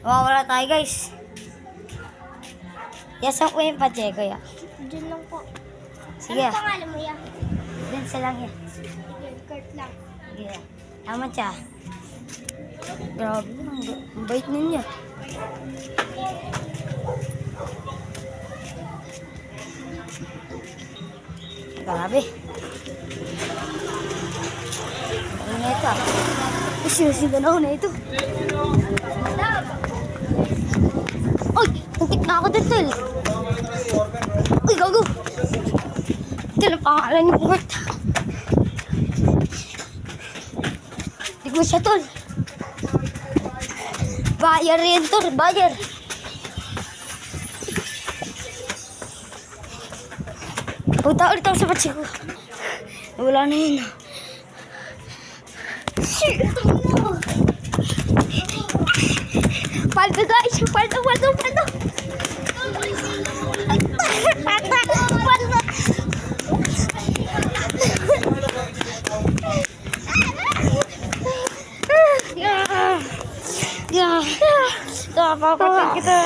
Mawawala tayo guys. Yasan ko yung Pacheco ya. Diyan lang po. Sige. Ano pangalan mo yan? Densa lang yan. Sige, Kurt lang. Sige. Tama siya. Grabe. Ang bait ninyo. Grabe. Ano na ito? Sinusigan ako na ito. Uy! Muntik na ako dito. Uy, gago! Ito na pangalan ni Kurt. Hindi ko siya tol. Bayar yan tol, bayar. Punta ulit ako sa Pacheco. Wala na yun. Shit! Paldo guys! Paldo! Paldo! Paldo! Paldo! Papapatid kita.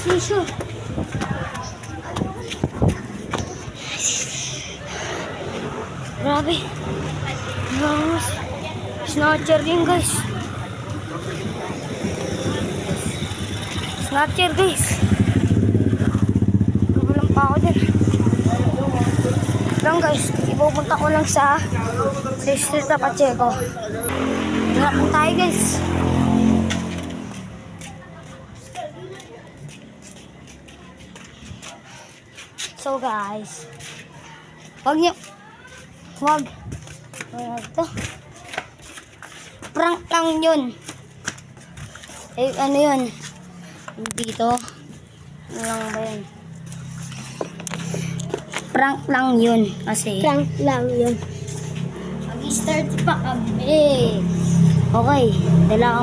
Susu. Grabe. Bangus. Snatcher din guys. Snatcher guys. Gugulang pa ako din. Lang guys, ipupunta ko lang sa street na Pacheco. Hinap po tayo guys. So guys, wag to. Prank lang yun. Eh, ano yun? Dito. Ano lang ba yun? Prank lang yun. Kasi Prank lang yun. mag-start pa kami. Okay, dala